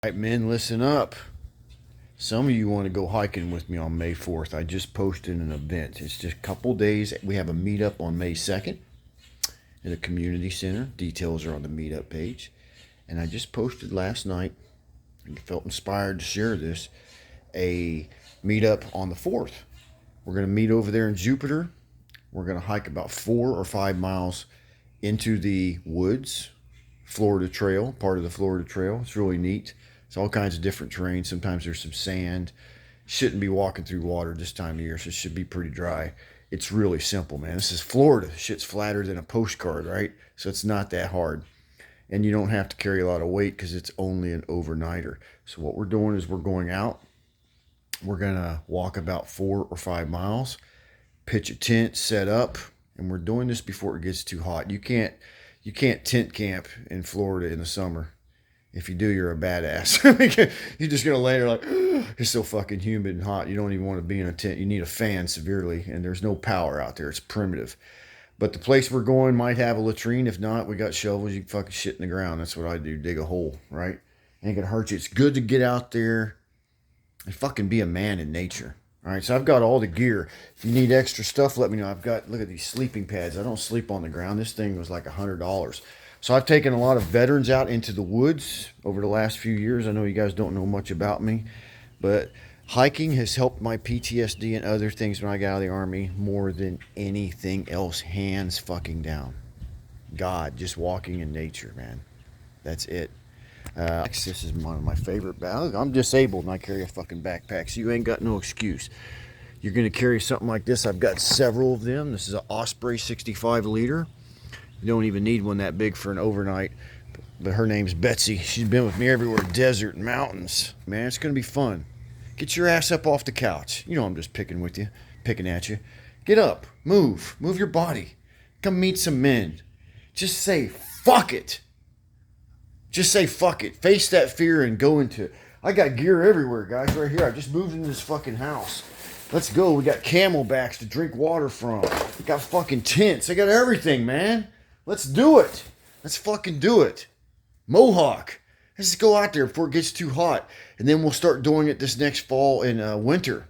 All right, men, listen up. Some of you want to go hiking with me on May 4th. I just posted an event. It's just a couple days. We have a meetup on May 2nd at a community center. Details are on the meetup page. And I just posted last night, and felt inspired to share this, a meetup on the 4th. We're going to meet over there in Jupiter. We're going to hike about 4 or 5 miles into the woods, Florida Trail, part of the Florida Trail. It's really neat. It's all kinds of different terrain. Sometimes there's some sand. Shouldn't be walking through water this time of year, so it should be pretty dry. It's really simple, man. This is Florida. Shit's flatter than a postcard, right? So it's not that hard. And you don't have to carry a lot of weight because it's only an overnighter. So what we're doing is we're going out. We're going to walk about 4 or 5 miles, pitch a tent, set up, and we're doing this before it gets too hot. You can't tent camp in Florida in the summer. If you do, you're a badass. You're just going to lay there like, it's so fucking humid and hot. You don't even want to be in a tent. You need a fan severely, and there's no power out there. It's primitive. But the place we're going might have a latrine. If not, we got shovels. You can fucking shit in the ground. That's what I do. Dig a hole, right? Ain't going to hurt you. It's good to get out there and fucking be a man in nature. All right, so I've got all the gear. If you need extra stuff, let me know. I've got, look at these sleeping pads. I don't sleep on the ground. This thing was like $100. So I've taken a lot of veterans out into the woods over the last few years. I know you guys don't know much about me, but hiking has helped my PTSD and other things when I got out of the Army more than anything else, hands fucking down. God, just walking in nature, man. That's it. This is one of my favorite bags. I'm disabled and I carry a fucking backpack, so you ain't got no excuse. You're going to carry something like this. I've got several of them. This is an Osprey 65 liter. You don't even need one that big for an overnight. But her name's Betsy. She's been with me everywhere, desert and mountains. Man, it's going to be fun. Get your ass up off the couch. You know I'm just picking at you. Get up. Move your body. Come meet some men. Just say, fuck it. Just say, fuck it. Face that fear and go into it. I got gear everywhere, guys, right here. I just moved into this fucking house. Let's go. We got camelbacks to drink water from. We got fucking tents. I got everything, man. Let's do it. Let's fucking do it. MOHAAC. Let's just go out there before it gets too hot. And then we'll start doing it this next fall and winter.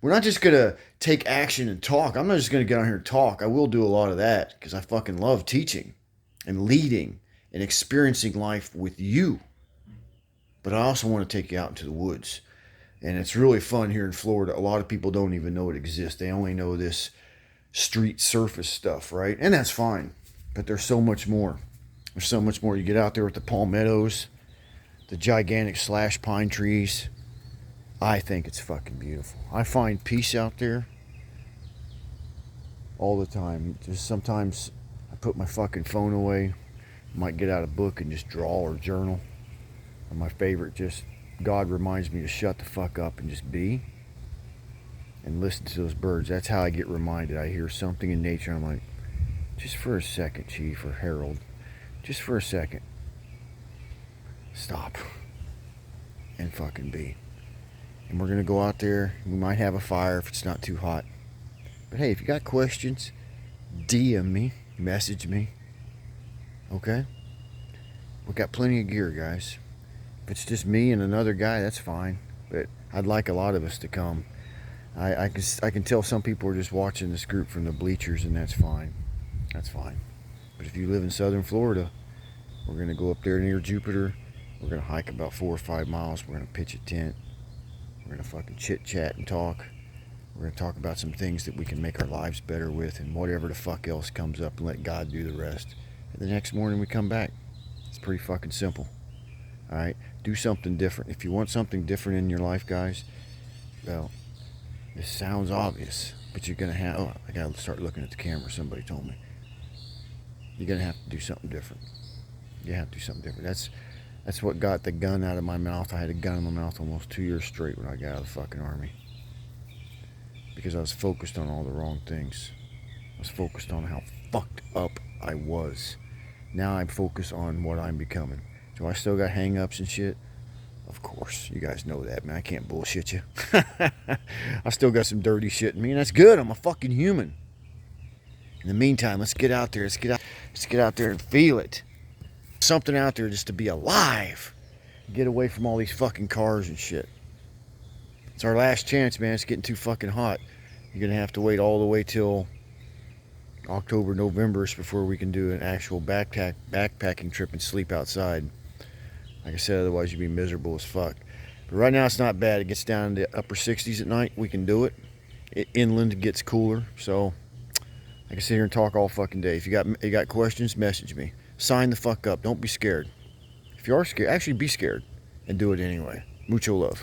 We're not just going to take action and talk. I'm not just going to get on here and talk. I will do a lot of that because I fucking love teaching and leading and experiencing life with you. But I also want to take you out into the woods. And it's really fun here in Florida. A lot of people don't even know it exists. They only know this street surface stuff, right? And that's fine. But there's so much more. There's so much more. You get out there with the palmettos, the gigantic slash pine trees. I think it's fucking beautiful. I find peace out there all the time. Just sometimes I put my fucking phone away. Might get out a book and just draw or journal. And my favorite, just God reminds me to shut the fuck up and just be and listen to those birds. That's how I get reminded. I hear something in nature. I'm like, just for a second, Chief or Harold, just for a second, stop and fucking be. And we're gonna go out there. We might have a fire if it's not too hot. But hey, if you got questions, DM me, message me. Okay? We got plenty of gear, guys. If it's just me and another guy, that's fine. But I'd like a lot of us to come. I can tell some people are just watching this group from the bleachers, and that's fine. That's fine. But if you live in southern Florida, we're going to go up there near Jupiter. We're going to hike about 4 or 5 miles. We're going to pitch a tent. We're going to fucking chit-chat and talk. We're going to talk about some things that we can make our lives better with, and whatever the fuck else comes up, and let God do the rest. And the next morning we come back. It's pretty fucking simple. All right? Do something different. If you want something different in your life, guys, well, this sounds obvious, but you're going to have... Oh, I got to start looking at the camera. Somebody told me. You're going to have to do something different. You have to do something different. That's what got the gun out of my mouth. I had a gun in my mouth almost 2 years straight when I got out of the fucking Army. Because I was focused on all the wrong things. I was focused on how fucked up I was. Now I'm focused on what I'm becoming. Do I still got hang-ups and shit? Of course. You guys know that, man. I can't bullshit you. I still got some dirty shit in me, and that's good. I'm a fucking human. In the meantime, let's get out there. Let's get out there and feel it. Something out there just to be alive. Get away from all these fucking cars and shit. It's our last chance, man. It's getting too fucking hot. You're gonna have to wait all the way till October, November before we can do an actual backpacking trip and sleep outside. Like I said, otherwise you'd be miserable as fuck. But right now it's not bad. It gets down to the upper 60s at night. We can do it. Inland gets cooler, so I can sit here and talk all fucking day. If you got questions, message me. Sign the fuck up. Don't be scared. If you are scared, actually be scared and do it anyway. Mucho love.